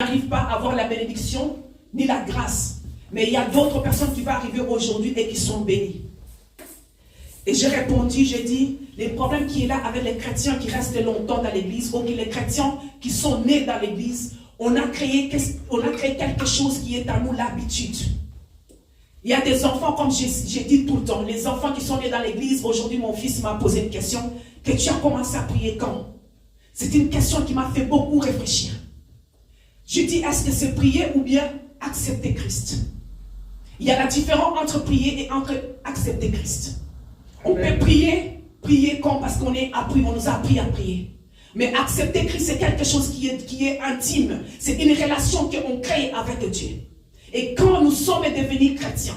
n'arrive pas à avoir la bénédiction ni la grâce. Mais il y a d'autres personnes qui vont arriver aujourd'hui et qui sont bénies. Et j'ai répondu, j'ai dit, les problèmes qui est là avec les chrétiens qui restent longtemps dans l'église, ou les chrétiens qui sont nés dans l'église, on a créé quelque chose qui est à nous l'habitude. Il y a des enfants, comme j'ai dit tout le temps, les enfants qui sont nés dans l'église, aujourd'hui mon fils m'a posé une question, que tu as commencé à prier quand? C'est une question qui m'a fait beaucoup réfléchir. Je dis, est-ce que c'est prier ou bien accepter Christ? Il y a la différence entre prier et entre accepter Christ. On peut prier quand parce qu'on est appris, on nous a appris à prier. Mais accepter Christ, c'est quelque chose qui est intime. C'est une relation qu'on crée avec Dieu. Et quand nous sommes devenus chrétiens,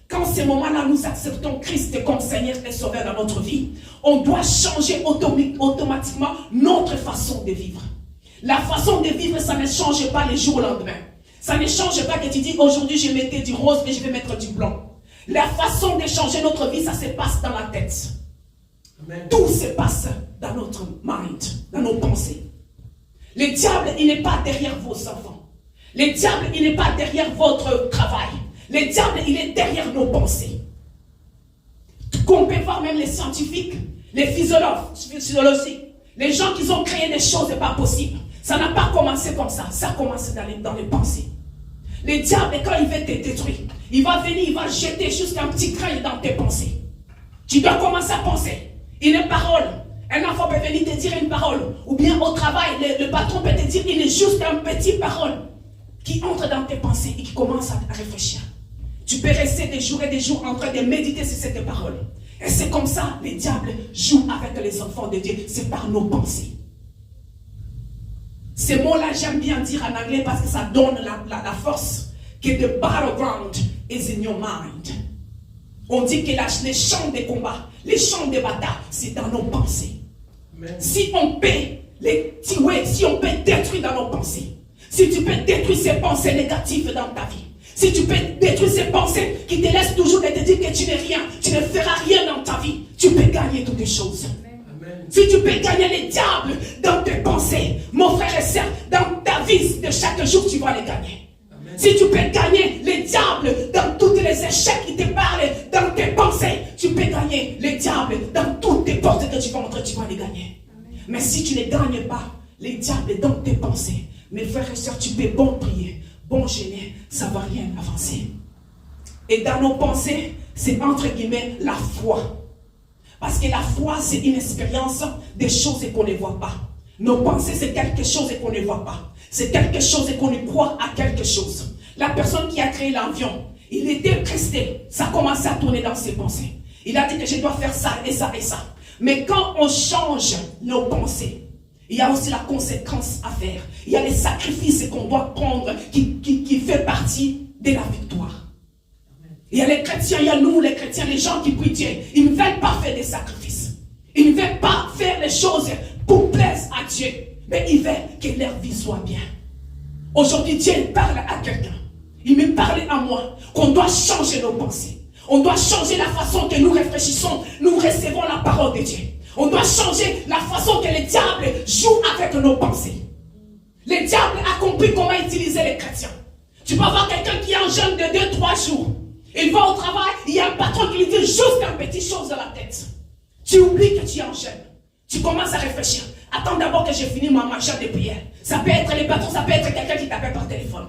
quand ces moments-là nous acceptons Christ comme Seigneur et Sauveur dans notre vie, on doit changer automatiquement notre façon de vivre. La façon de vivre, ça ne change pas les jours au lendemain. Ça ne change pas que tu dis aujourd'hui je mettais du rose et je vais mettre du blanc. La façon de changer notre vie, ça se passe dans la tête. Amen. Tout se passe dans notre mind, dans nos pensées. Le diable, il n'est pas derrière vos enfants. Le diable, il n'est pas derrière votre travail. Le diable, il est derrière nos pensées. Qu'on peut voir même les scientifiques, les physiologiques, les gens qui ont créé des choses pas possibles. Ça n'a pas commencé comme ça. Ça a commencé dans les pensées. Le diable, quand il veut te détruire, il va venir, il va jeter juste un petit grain dans tes pensées. Tu dois commencer à penser. Une parole. Un enfant peut venir te dire une parole. Ou bien au travail, le patron peut te dire une juste une petite parole qui entre dans tes pensées et qui commence à réfléchir. Tu peux rester des jours et des jours en train de méditer sur cette parole. Et c'est comme ça, le diable joue avec les enfants de Dieu. C'est par nos pensées. Ces mots-là, j'aime bien dire en anglais parce que ça donne la force. Que the battleground is in your mind. On dit que les champs de combat, les champs de bataille, c'est dans nos pensées. Amen. Si on peut les tuer, si on peut détruire dans nos pensées, si tu peux détruire ces pensées négatives dans ta vie, si tu peux détruire ces pensées qui te laissent toujours et te dire que tu n'es rien, tu ne feras rien dans ta vie, tu peux gagner toutes les choses. Amen. Si tu peux gagner les diables dans tes pensées, mon frère et sœur, dans ta vie de chaque jour, tu vas les gagner. Si tu peux gagner les diables dans tous les échecs qui te parlent dans tes pensées, tu peux gagner les diables dans toutes tes portes que tu vas entrer, tu vas les gagner. Amen. Mais si tu ne gagnes pas les diables dans tes pensées, mes frères et sœurs, tu peux bon prier, bon gêner, ça ne va rien avancer. Et dans nos pensées, c'est entre guillemets la foi. Parce que la foi, c'est une expérience des choses qu'on ne voit pas. Nos pensées, c'est quelque chose qu'on ne voit pas. C'est quelque chose qu'on croit à quelque chose. La personne qui a créé l'avion, il était resté. Ça a commencé à tourner dans ses pensées. Il a dit que je dois faire ça et ça et ça. Mais quand on change nos pensées, il y a aussi la conséquence à faire. Il y a les sacrifices qu'on doit prendre qui fait partie de la victoire. Il y a les chrétiens, il y a nous les chrétiens, les gens qui prient Dieu. Ils ne veulent pas faire des sacrifices. Ils ne veulent pas faire les choses pour plaire à Dieu. Mais ils veulent que leur vie soit bien. Aujourd'hui, Dieu parle à quelqu'un. Il me parlait à moi qu'on doit changer nos pensées. On doit changer la façon que nous réfléchissons. Nous recevons la parole de Dieu. On doit changer la façon que le diable joue avec nos pensées. Le diable a compris comment utiliser les chrétiens. Tu peux avoir quelqu'un qui est en jeûne de 2-3 jours. Il va au travail, il y a un patron qui lui dit juste une petite chose dans la tête. Tu oublies que tu es en jeûne. Tu commences à réfléchir. Attends d'abord que j'ai fini ma marche de prière. Ça peut être les patrons, ça peut être quelqu'un qui t'appelle par téléphone.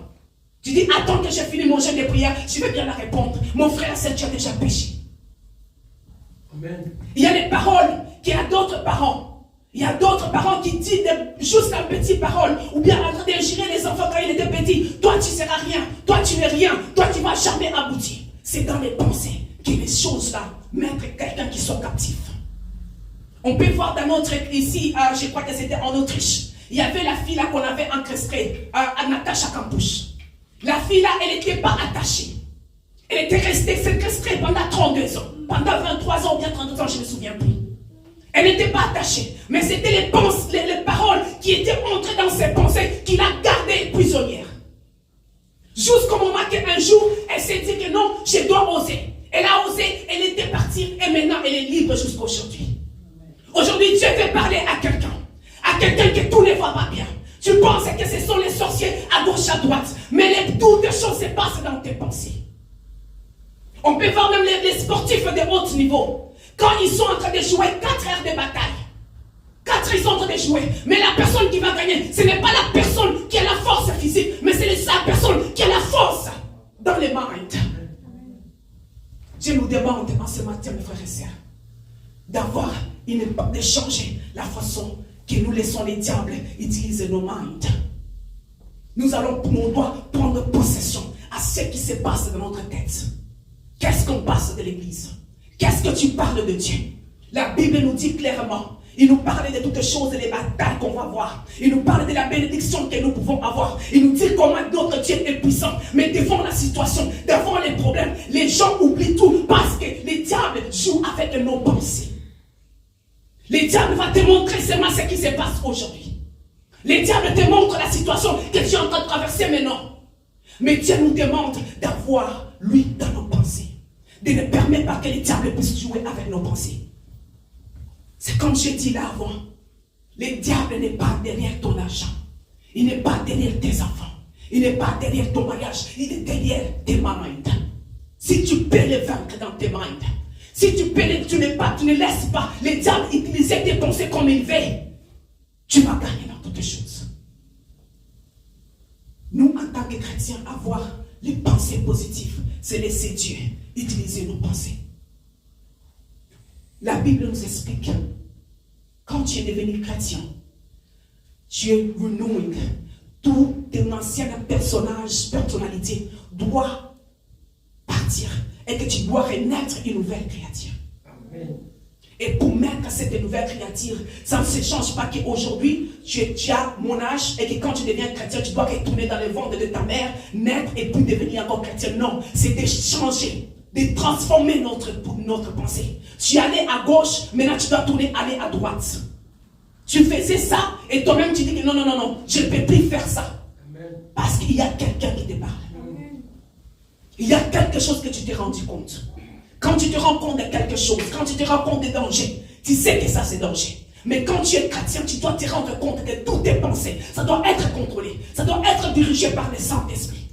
Tu dis, attends que j'ai fini mon jeûne de prière, je vais bien la répondre. Mon frère, c'est tu as déjà péché. Amen. Il y a des paroles qu'il y a d'autres parents. Il y a d'autres parents qui disent juste une petite parole, ou bien en train d'injurer les enfants quand ils étaient petits. Toi, tu ne seras rien. Toi, tu n'es rien. Toi, tu ne vas jamais aboutir. C'est dans les pensées que les choses-là mettent quelqu'un qui soit captif. On peut voir dans notre ici, je crois que c'était en Autriche. Il y avait la fille là qu'on avait encastrée, à Natacha Kampusch. La fille là, elle n'était pas attachée. Elle était restée séquestrée pendant 32 ans. Pendant 23 ans ou bien 32 ans, je ne me souviens plus. Elle n'était pas attachée. Mais c'était les paroles qui étaient entrées dans ses pensées qui l'a gardée prisonnière. Jusqu'au moment qu'un jour, elle s'est dit que non, je dois oser. Elle a osé, elle était partie et maintenant elle est libre jusqu'à aujourd'hui. Aujourd'hui, Dieu veut parler à quelqu'un que tout ne va pas bien. Tu penses que ce sont les sorciers à gauche, à droite. Mais toutes les choses se passent dans tes pensées. On peut voir même les sportifs de haut niveau. Quand ils sont en train de jouer 4 heures de bataille. 4 ils sont en train de jouer. Mais la personne qui va gagner, ce n'est pas la personne qui a la force physique, mais c'est la personne qui a la force dans les minds. Je nous demande en ce matin, mes frères et sœurs, de changer la façon que nous laissons les diables utiliser nos minds. On doit prendre possession à ce qui se passe dans notre tête. Qu'est-ce qu'on passe de l'église? Qu'est-ce que tu parles de Dieu? La Bible nous dit clairement. Il nous parlait de toutes choses, les batailles qu'on va voir. Il nous parle de la bénédiction que nous pouvons avoir. Il nous dit comment notre Dieu est puissant. Mais devant la situation, devant les problèmes, les gens oublient tout parce que les diables jouent avec nos pensées. Les diables vont te montrer seulement ce qui se passe aujourd'hui. Les diables te montrent la situation que tu es en train de traverser maintenant. Mais Dieu nous demande d'avoir lui dans nos pensées. De ne permettre pas que les diables puissent jouer avec nos pensées. C'est comme je dis là avant. Le diable n'est pas derrière ton argent. Il n'est pas derrière tes enfants. Il n'est pas derrière ton mariage. Il est derrière tes minds. Si tu peux le vaincre dans tes minds. Si tu ne laisses pas les diables utiliser tes pensées comme il veut. Tu vas gagner dans toutes les choses. Nous, en tant que chrétiens, avoir les pensées positives, c'est laisser Dieu utiliser nos pensées. La Bible nous explique, quand tu es devenu chrétien, tu es renouing. Tout ton ancien personnalité doit partir et que tu dois renaître une nouvelle créature. Amen. Et pour mettre cette nouvelle créature, ça ne se change pas qu'aujourd'hui, tu as mon âge et que quand tu deviens chrétien, tu dois retourner dans le ventre de ta mère, naître et puis devenir encore chrétien. Non, c'est de changer, de transformer notre pensée. Tu allais à gauche, maintenant tu dois tourner, aller à droite. Tu faisais ça et toi-même tu dis que non, je ne peux plus faire ça. Amen. Parce qu'il y a quelqu'un qui te parle. Amen. Il y a quelque chose que tu t'es rendu compte. Quand tu te rends compte de quelque chose, quand tu te rends compte des dangers, tu sais que ça c'est danger. Mais quand tu es chrétien, tu dois te rendre compte que toutes tes pensées, ça doit être contrôlé. Ça doit être dirigé par le Saint-Esprit.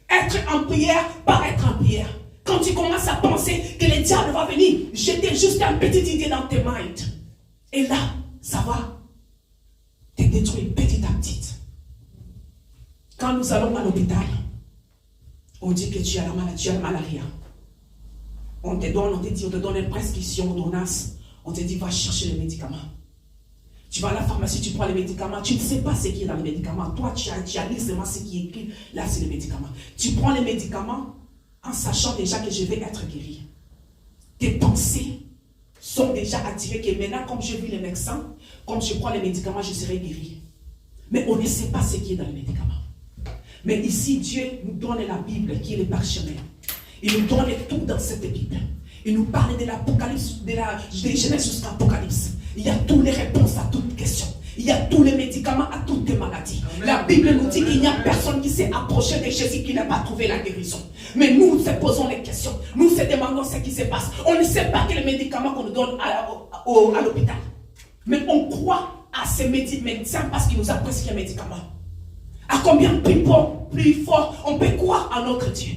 Être en prière, pas être en prière. Quand tu commences à penser que le diable va venir jeter juste une petite idée dans tes minds. Et là, ça va te détruire petit à petit. Quand nous allons à l'hôpital, on dit que tu as la maladie, tu as la malaria. On te donne une prescription, une ordonnance. On te dit, va chercher les médicaments. Tu vas à la pharmacie, tu prends les médicaments. Tu ne sais pas ce qui est dans les médicaments. Toi, tu as lu seulement ce qui est écrit. Là, c'est les médicaments. Tu prends les médicaments en sachant déjà que je vais être guéri. Tes pensées sont déjà attirées que maintenant, comme je vis les médecins, comme je prends les médicaments, je serai guéri. Mais on ne sait pas ce qui est dans les médicaments. Mais ici, Dieu nous donne la Bible qui est le parchemin. Il nous donne tout dans cette Bible. Il nous parle de l'Apocalypse, de Genèse jusqu'à l'Apocalypse. Il y a toutes les réponses à toutes questions. Il y a tous les médicaments à toutes les maladies. Amen. La Bible nous dit qu'il n'y a personne qui s'est approché de Jésus qui n'a pas trouvé la guérison. Mais nous se posons les questions. Nous se demandons ce qui se passe. On ne sait pas quels médicaments qu'on nous donne à l'hôpital. Mais on croit à ces médecins parce qu'ils nous a prescrit un médicament. À combien plus fort on peut croire en notre Dieu.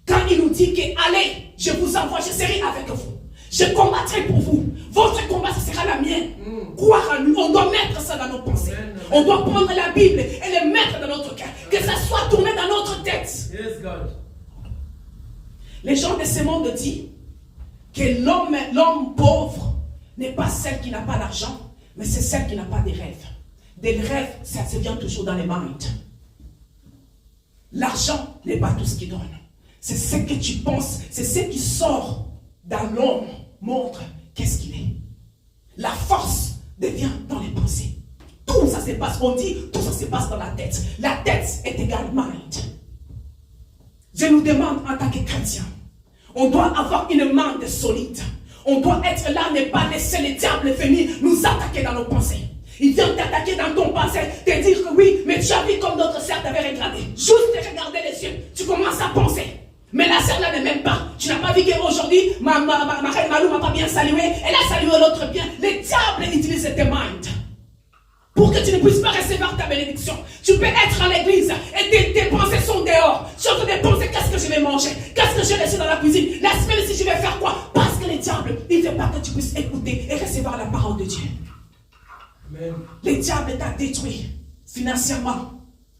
Quand il nous dit que allez, je vous envoie, je serai avec vous. Je combattrai pour vous. Votre combat, ce sera la mienne. Croire en nous. On doit mettre ça dans nos pensées. On doit prendre la Bible et le mettre dans notre cœur. Que ça soit tourné dans notre tête. Yes, God. Les gens de ce monde disent que l'homme pauvre n'est pas celle qui n'a pas d'argent, mais c'est celle qui n'a pas de rêves. Des rêves, ça se vient toujours dans les minds. L'argent n'est pas tout ce qui donne. C'est ce que tu penses, c'est ce qui sort dans l'homme, montre qu'est-ce qu'il est. La force devient dans les pensées. Tout ça se passe, on dit, tout ça se passe dans la tête. La tête est égale mind. Je nous demande en tant que chrétien, on doit avoir une mind solide. On doit être là, ne pas laisser le diable venir nous attaquer dans nos pensées. Il vient t'attaquer dans ton passé, te dire que oui, mais tu as vu comme d'autres sœurs t'avaient regardé. Juste te regarder les yeux, tu commences à penser. Mais la sœur là ne m'aime pas. Tu n'as pas vu qu'aujourd'hui, ma reine Malou m'a pas bien salué. Elle a salué l'autre bien. Le diable utilise tes minds pour que tu ne puisses pas recevoir ta bénédiction. Tu peux être à l'église et tes pensées sont dehors. Tu as des pensées, qu'est-ce que je vais manger? Qu'est-ce que je vais laisser dans la cuisine? La semaine ici, je vais faire quoi? Parce que le diable, il ne veut pas que tu puisses écouter et recevoir la parole de Dieu. Amen. Le diable t'a détruit financièrement.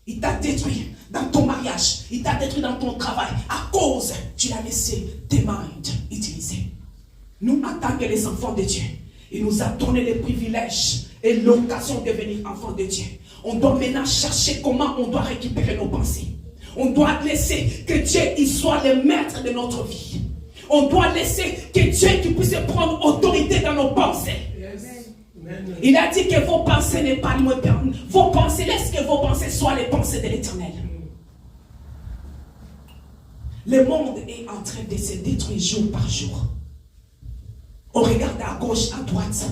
Il t'a détruit dans ton mariage. Il t'a détruit dans ton travail. À cause, tu l'as laissé tes mains utiliser. Nous, en tant que les enfants de Dieu, il nous a donné les privilèges et l'occasion de devenir enfants de Dieu. On doit maintenant chercher comment on doit récupérer nos pensées. On doit laisser que Dieu il soit le maître de notre vie. On doit laisser que Dieu qui puisse prendre autorité dans nos pensées. Il a dit que vos pensées n'est pas le vos pensées, laisse que vos pensées soient les pensées de l'Éternel. Le monde est en train de se détruire jour par jour. On regarde à gauche, à droite,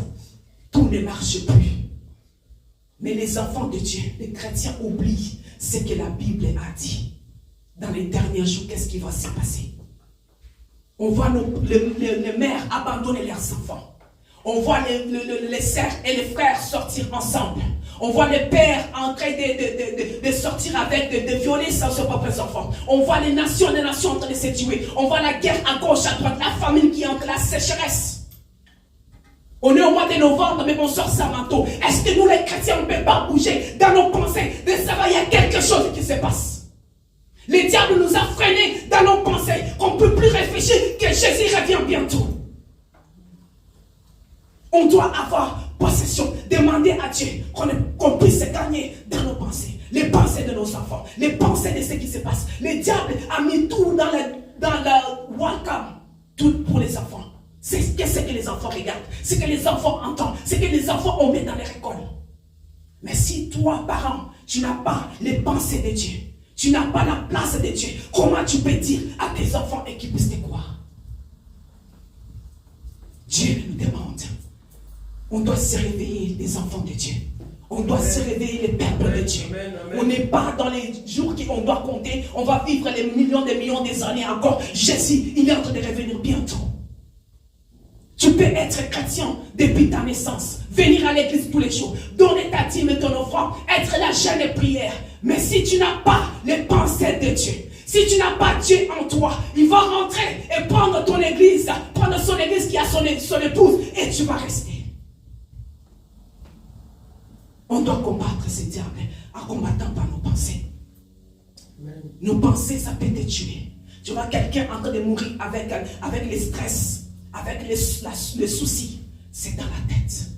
tout ne marche plus. Mais les enfants de Dieu, les chrétiens oublient ce que la Bible a dit. Dans les derniers jours, qu'est-ce qui va se passer? On voit les mères abandonner leurs enfants. On voit les sœurs et les frères sortir ensemble. On voit les pères en train de sortir avec, de violer ses propres enfants. On voit les nations en train de se tuer. On voit la guerre à gauche, à droite, la famine qui est entre la sécheresse. On est au mois de novembre, mais on sort sa manteau. Est-ce que nous les chrétiens, on ne peut pas bouger dans nos pensées, de savoir qu'il y a quelque chose qui se passe? Le diable nous a freinés dans nos pensées, qu'on ne peut plus réfléchir, que Jésus revient bientôt. On doit avoir possession, demander à Dieu qu'on puisse se gagner dans nos pensées. Les pensées de nos enfants, les pensées de ce qui se passe. Le diable a mis tout dans le welcome, tout pour les enfants. C'est ce que les enfants regardent, ce que les enfants entendent, ce que les enfants ont mis dans les écoles. Mais si toi, parent, tu n'as pas les pensées de Dieu, tu n'as pas la place de Dieu, comment tu peux dire à tes enfants et qu'ils puissent te croire? Dieu nous demande. On doit se réveiller les enfants de Dieu. On doit se réveiller les peuples de Dieu. On n'est pas dans les jours qu'on doit compter. On va vivre les millions des années encore. Jésus, il est en train de revenir bientôt. Tu peux être chrétien depuis ta naissance. Venir à l'église tous les jours. Donner ta dîme et ton offrande. Être la jeûne et prière. Mais si tu n'as pas les pensées de Dieu, si tu n'as pas Dieu en toi, il va rentrer et prendre ton église, prendre son église qui a son épouse et tu vas rester. On doit combattre ce diable en combattant par nos pensées. Nos pensées, ça peut te tuer. Tu vois quelqu'un en train de mourir avec le stress, avec le souci. C'est dans la tête.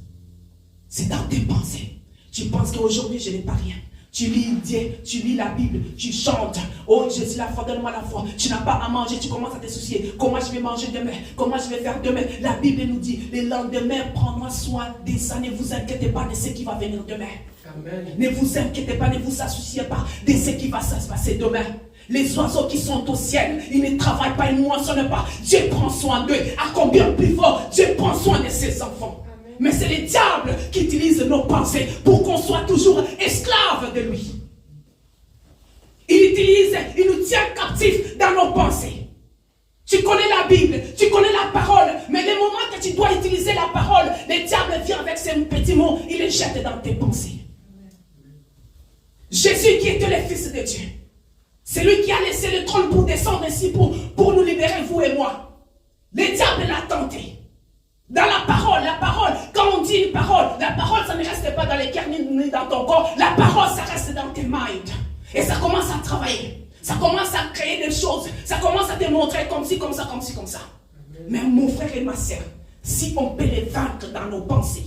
C'est dans tes pensées. Tu penses qu'aujourd'hui, je n'ai pas rien. Tu lis Dieu, tu lis la Bible, tu chantes. Oh, je suis la foi, donne-moi la foi. Tu n'as pas à manger, tu commences à te soucier. Comment je vais manger demain? Comment je vais faire demain? La Bible nous dit, le lendemain prendra soin des ça. Ne vous inquiétez pas de ce qui va venir demain. Amen. Ne vous inquiétez pas, ne vous associez pas de ce qui va se passer demain. Les oiseaux qui sont au ciel, ils ne travaillent pas, ils ne moissonnent pas. Dieu prend soin d'eux. À combien plus fort, Dieu prend soin de ses enfants. Mais c'est le diable qui utilise nos pensées pour qu'on soit toujours esclaves de lui. Il nous tient captifs dans nos pensées. Tu connais la Bible, tu connais la parole, mais le moment que tu dois utiliser la parole, le diable vient avec ses petits mots, il les jette dans tes pensées. Jésus qui était le Fils de Dieu, c'est lui qui a laissé le trône pour descendre ici pour nous libérer, vous et moi. Le diable l'a tenté. Dans la parole, quand on dit une parole, la parole, ça ne reste pas dans les cœurs ni dans ton corps. La parole, ça reste dans tes minds. Et ça commence à travailler. Ça commence à créer des choses. Ça commence à te montrer comme ci, comme ça, comme ci, comme ça. Mais mon frère et ma soeur, si on peut les vaincre dans nos pensées,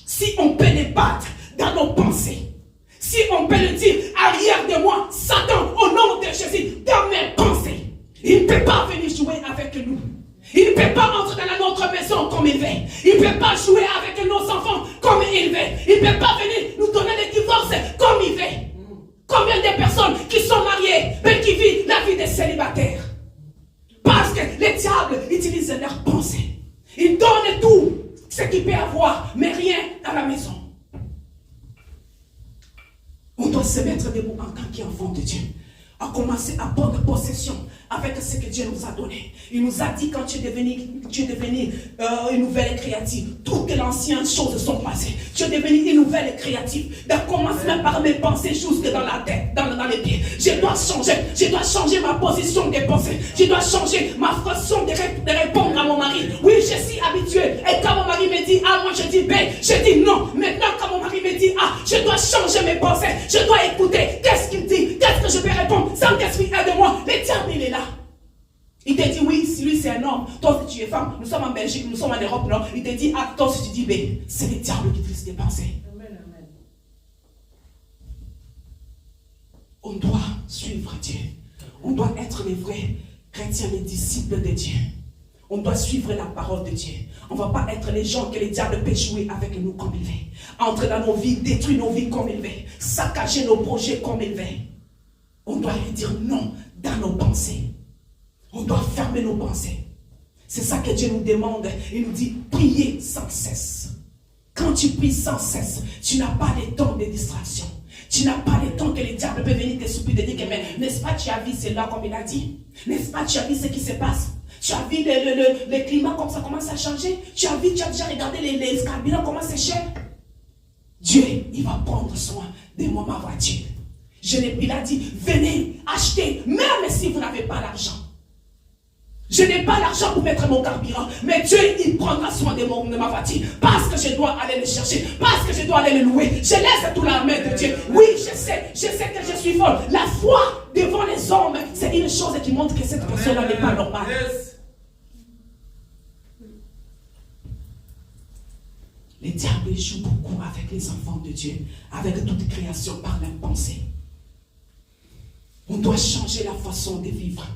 si on peut les battre dans nos pensées, si on peut le dire, arrière de moi, Satan, au nom de Jésus, dans mes pensées, il ne peut pas venir jouer avec nous. Il ne peut pas entrer dans notre maison comme il veut. Il ne peut pas jouer avec nos enfants comme il veut. Il ne peut pas venir nous donner des divorces comme il veut. Combien de personnes qui sont mariées mais qui vivent la vie des célibataires? Parce que le diable utilise leurs pensées. Il donne tout ce qu'il peut avoir, mais rien dans la maison. On doit se mettre debout en tant qu'enfant de Dieu. à commencer à prendre possession avec ce que Dieu nous a donné. Il nous a dit quand tu es devenu une nouvelle créative, toutes les anciennes choses sont passées. Tu es devenu une nouvelle créative. Donc commence même par mes pensées jusque dans la tête, dans les pieds. Je dois changer ma position de pensée. Je dois changer ma façon de répondre à mon mari. Oui, je suis habitué. Et quand mon mari me dit A, moi je dis B, je dis non. Maintenant quand mon mari me dit A, je dois changer mes pensées. Je dois écouter. Qu'est-ce qu'il dit? Qu'est-ce que je vais répondre? Sans qu'est-ce qu'il aide-moi. Le diable, il est là. Il te dit oui, si lui c'est un homme, toi si tu es femme, nous sommes en Belgique, nous sommes en Europe, non? Il te dit A, toi si tu dis B. C'est le diable qui fait des pensées. Amen, amen. On doit suivre Dieu. On doit être les vrais chrétiens, les disciples de Dieu. On doit suivre la parole de Dieu. On ne va pas être les gens que le diable peut jouer avec nous comme il veut. Entrer dans nos vies, détruire nos vies comme il veut. Saccager nos projets comme il veut. On doit lui dire non dans nos pensées. On doit fermer nos pensées. C'est ça que Dieu nous demande. Il nous dit, priez sans cesse. Quand tu pries sans cesse, tu n'as pas le temps de distraction. Tu n'as pas le temps que le diable peut venir te souper, te dire que, mais n'est-ce pas, tu as vu cela comme il a dit? N'est-ce pas, tu as vu ce qui se passe? Tu as vu le climat comme ça commence à changer? Tu as déjà regardé les carburants comment c'est cher? Dieu, il va prendre soin de ma voiture. Il a dit, venez acheter, même si vous n'avez pas l'argent. Je n'ai pas l'argent pour mettre mon carburant, mais Dieu, il prendra soin de ma voiture, parce que je dois aller le chercher, parce que je dois aller le louer. Je laisse tout la main de Dieu. Oui, je sais que je suis folle. La foi devant les hommes, c'est une chose qui montre que cette personne n'est pas normale. Yes. Le diable joue beaucoup avec les enfants de Dieu, avec toute création par la pensée. On doit changer la façon de vivre.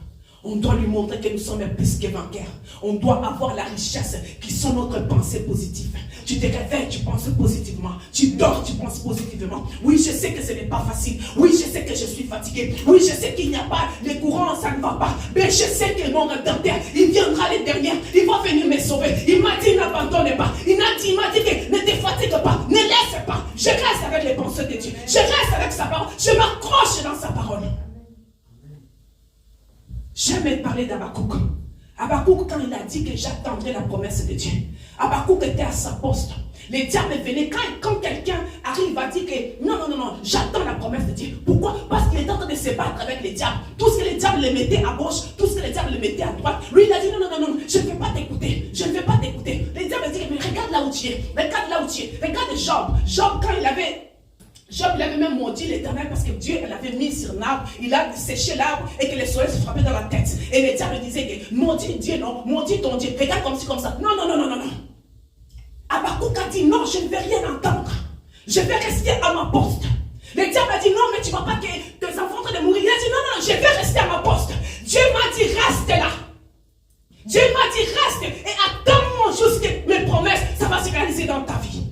On doit lui montrer que nous sommes plus que vainqueurs. On doit avoir la richesse qui sont notre pensée positive. Tu te réveilles, tu penses positivement. Tu dors, tu penses positivement. Oui, je sais que ce n'est pas facile. Oui, je sais que je suis fatigué. Oui, je sais qu'il n'y a pas les courants, ça ne va pas. Mais je sais que mon Rédempteur, il viendra les derniers. Il va venir me sauver. Il m'a dit, n'abandonne pas. Il m'a dit que ne te fatigue pas. Ne laisse pas. Je reste avec les pensées de Dieu. Je reste avec sa parole. Je m'accroche dans sa parole. J'aime parler d'Habakkuk. Habakkuk, quand il a dit que j'attendrai la promesse de Dieu, Habakkuk était à sa poste. Les diables venaient, quand quelqu'un arrive à dire que non, j'attends la promesse de Dieu. Pourquoi? Parce qu'il est en train de se battre avec les diables. Tout ce que les diables le mettaient à gauche, tout ce que les diables le mettaient à droite. Lui, il a dit non, je ne vais pas t'écouter. Je ne vais pas t'écouter. Les diables disent, mais regarde là où tu es. Regarde là où tu es. Regarde Job. Job, quand il avait même maudit l'Éternel parce que Dieu l'avait mis sur l'arbre, il a séché l'arbre et que le soleil se frappait dans la tête. Et les diables disaient que maudit Dieu, non, maudit ton Dieu, regarde comme ça. Non. Habakkuk a dit non, je ne vais rien entendre. Je vais rester à ma poste. Le diable a dit non, mais tu ne vas pas que tes enfants sont en train de mourir. Il a dit non, je vais rester à ma poste. Dieu m'a dit reste là. Dieu m'a dit reste et attends-moi jusqu'à mes promesses, ça va se réaliser dans ta vie.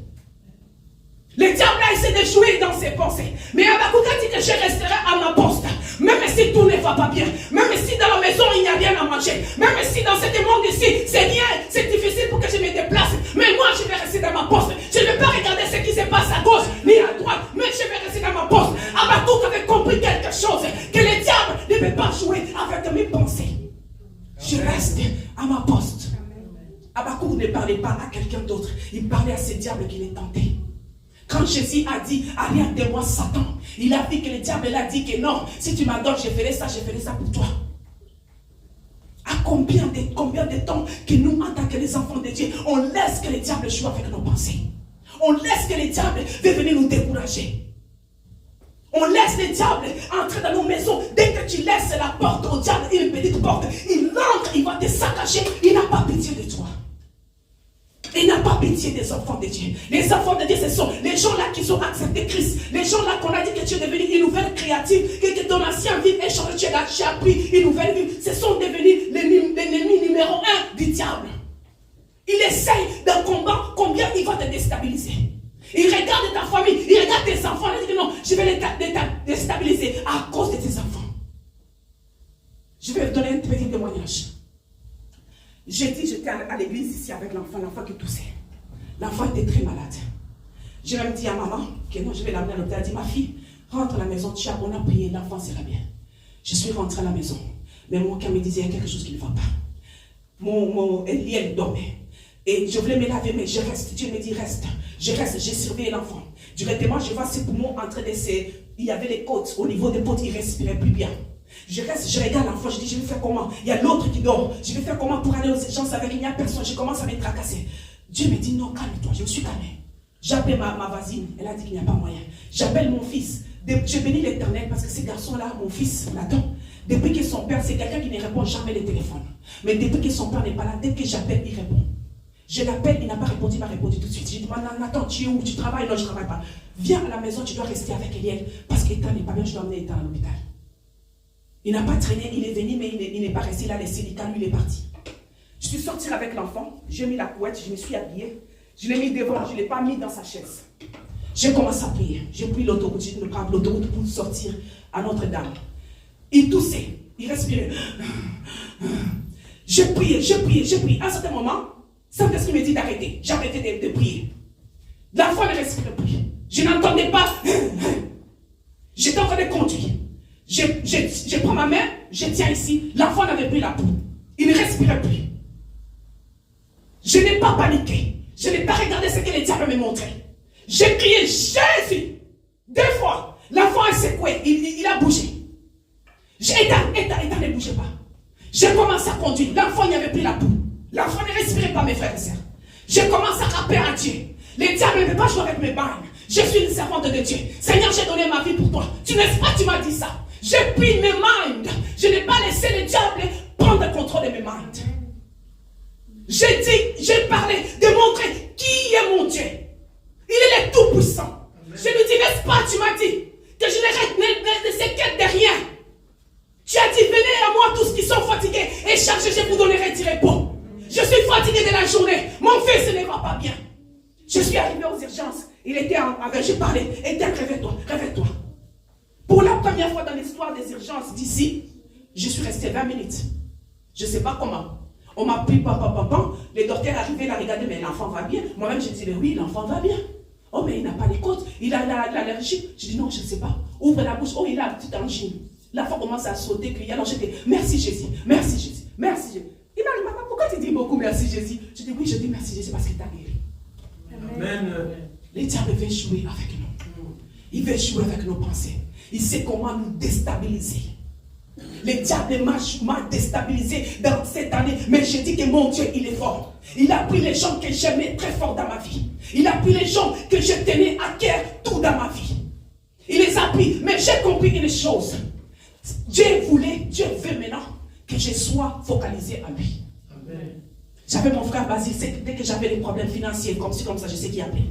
Le diable a essayé de jouer dans ses pensées. Mais Habakkuk a dit que je resterai à ma poste. Même si tout ne va pas bien. Même si dans la maison il n'y a rien à manger. Même si dans ce monde ici, c'est difficile pour que je me déplace. Mais moi je vais rester dans ma poste. Je ne vais pas regarder ce qui se passe à gauche ni à droite. Mais je vais rester dans ma poste. Habakkuk avait compris quelque chose. Que le diable ne peut pas jouer avec mes pensées. Je reste à ma poste. Habakkuk ne parlait pas à quelqu'un d'autre. Il parlait à ce diable qui les tentait. Quand Jésus a dit, arrière de moi Satan, il a vu que le diable a dit que non, si tu m'adores, je ferai ça pour toi. À combien de temps que nous, en tant que les enfants de Dieu, on laisse que le diable joue avec nos pensées. On laisse que le diable veut venir nous décourager. On laisse le diable entrer dans nos maisons. Dès que tu laisses la porte au diable, une petite porte, il entre, il va te saccager, il n'a pas pitié de toi. Il n'a pas pitié des enfants de Dieu. Les enfants de Dieu, ce sont les gens-là qui ont accepté Christ. Les gens-là qu'on a dit que tu es devenu une nouvelle créative, que ton ancien vie est changé, tu as pris une nouvelle vie. Ce sont devenus l'ennemi numéro 1 du diable. Il essaye d'un combat, combien il va te déstabiliser. Il regarde ta famille, il regarde tes enfants, il dit non, je vais les déstabiliser à cause de tes enfants. Je vais vous donner un petit témoignage. J'étais à l'église ici avec l'enfant qui toussait. L'enfant était très malade. Je lui ai dit à maman que non, je vais l'amener à l'hôpital. Elle a dit, ma fille, rentre à la maison, on a prié, l'enfant sera bien. Je suis rentrée à la maison. Mais mon cœur me disait, il y a quelque chose qui ne va pas. Elle dormait. Et je voulais me laver, mais je reste. Dieu me dit, reste. Je reste, j'ai surveillé l'enfant. Directement, je vois ses poumons en train de se... Il y avait les côtes. Au niveau des côtes, il ne respirait plus bien. Je reste, je regarde l'enfant, je dis, je vais faire comment? Il y a l'autre qui dort. Je vais faire comment pour aller aux urgences avec il n'y a personne? Je commence à me tracasser. Dieu me dit, non, calme-toi, je me suis calmée. J'appelle ma voisine, elle a dit qu'il n'y a pas moyen. J'appelle mon fils. Je bénis l'Éternel parce que ces garçons-là, mon fils, Nathan, depuis que son père, c'est quelqu'un qui ne répond jamais les téléphones. Mais depuis que son père n'est pas là, dès que j'appelle, il répond. Je l'appelle, il n'a pas répondu, il m'a répondu tout de suite. Je dis, Nathan, tu es où? Tu travailles? Non, je ne travaille pas. Viens à la maison, tu dois rester avec Eliel. Parce qu'État n'est pas bien, je dois emmener État à l'hôpital. Il n'a pas traîné, il est venu, mais il n'est pas resté. Il a laissé l'État, lui, il est parti. Je suis sortie avec l'enfant, j'ai mis la couette, je me suis habillée. Je l'ai mis devant, je ne l'ai pas mis dans sa chaise. J'ai commencé à prier. J'ai pris l'autoroute, j'ai dû prendre l'autoroute pour sortir à Notre-Dame. Il toussait, il respirait. J'ai prié. À un certain moment, Saint-Esprit me dit d'arrêter. J'ai arrêté de prier. L'enfant ne respirait plus. Je n'entendais pas. J'étais en train de conduire. Je prends ma main, je tiens ici. L'enfant n'avait plus la peau. Il ne respirait plus. Je n'ai pas paniqué. Je n'ai pas regardé ce que les diables me montraient. J'ai crié Jésus 2 fois. L'enfant a secoué. Il a bougé. État ne bougeait pas. J'ai commencé à conduire. L'enfant n'y avait plus la peau. L'enfant ne respirait pas, mes frères et sœurs. J'ai commencé à rappeler à Dieu. Les diables ne peuvent pas jouer avec mes bagnes. Je suis une servante de Dieu. Seigneur, j'ai donné ma vie pour toi. Tu n'es pas, tu m'as dit ça. J'ai pris mes minds. Je n'ai pas laissé les diables prendre le contrôle de mes minds. J'ai parlé de montrer qui est mon Dieu. Il est le tout-puissant. Je lui dis, n'est-ce pas, tu m'as dit que je ne s'inquiète de rien. Tu as dit, venez à moi tous qui sont fatigués et chargés, je vous donnerai du repos. Je suis fatigué de la journée. Mon fils ne va pas bien. Je suis arrivé aux urgences. Il était j'ai parlé. Étienne, réveille-toi. Pour la première fois dans l'histoire des urgences d'ici, je suis resté 20 minutes. Je ne sais pas comment. On m'a pris, les docteurs arrivaient, il a regardé, mais l'enfant va bien. Moi-même, je disais, oui, l'enfant va bien. Oh, mais il n'a pas les côtes, il a l'allergie. Je dis, non, je ne sais pas. Ouvre la bouche, oh, il a une petite angine. L'enfant commence à sauter, crier. Alors j'étais, merci Jésus, merci Jésus, merci Jésus. Il m'a dit, maman, pourquoi tu dis beaucoup merci Jésus? Je dis, oui, je dis merci Jésus parce qu'il t'a guéri. Amen. Les diables veulent jouer avec nous. Il veut jouer avec nos pensées. Il sait comment nous déstabiliser. Les diables m'a déstabilisé dans cette année. Mais je dis que mon Dieu, il est fort. Il a pris les gens que j'aimais très fort dans ma vie. Il a pris les gens que je tenais à cœur tout dans ma vie. Il les a pris. Mais j'ai compris une chose. Dieu veut maintenant que je sois focalisé à lui. Amen. J'avais mon frère Basile, dès que j'avais des problèmes financiers, comme ça, je sais qui appelait.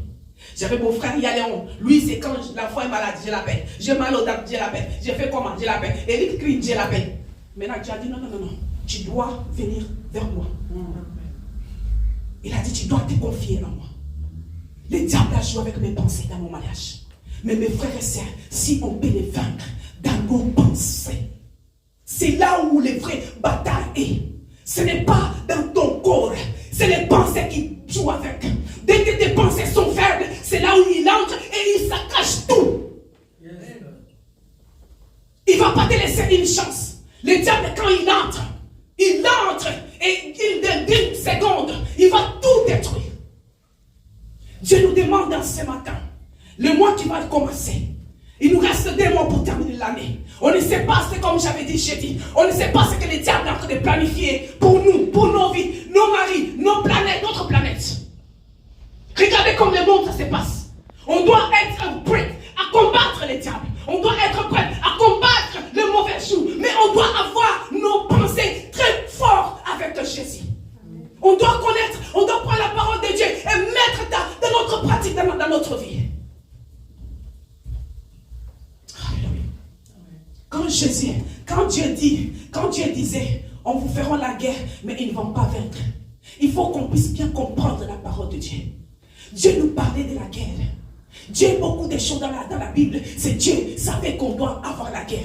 J'avais mon frère Yaléon. Lui, c'est quand la foi est malade, je l'appelle. J'ai mal aux dents, je l'appelle. J'ai fait comment, je l'appelle. Eric crie, je l'appelle. Maintenant, Dieu a dit non. Tu dois venir vers moi. Il a dit, tu dois te confier en moi. Les diables a joué avec mes pensées dans mon mariage. Mais mes frères et sœurs, si on peut les vaincre dans nos pensées, c'est là où les vraies batailles est. Ce n'est pas dans ton corps. C'est les pensées qui jouent avec. Dès que tes pensées sont faibles, c'est là où il entre et il saccage tout. Il ne va pas te laisser une chance. Le diable, quand il entre et d'une seconde, il va tout détruire. Dieu nous demande dans ce matin, le mois qui va commencer, il nous reste 2 mois pour terminer l'année. On ne sait pas, c'est comme j'avais dit, on ne sait pas ce que le diable est en train de planifier pour nous, pour nos vies, nos maris, nos planètes, notre planète. Regardez comme le monde ça se passe. On doit être prêt à combattre les diables. On doit être prêt à combattre le mauvais jour. Mais on doit avoir nos pensées très fortes avec Jésus. On doit connaître, on doit prendre la parole de Dieu et mettre dans notre pratique, dans notre vie. Quand Dieu disait, on vous fera la guerre, mais ils ne vont pas vaincre. Il faut qu'on puisse bien comprendre la parole de Dieu. Dieu nous parlait de la guerre. Dieu, beaucoup de choses dans la Bible, c'est Dieu savait qu'on doit avoir la guerre.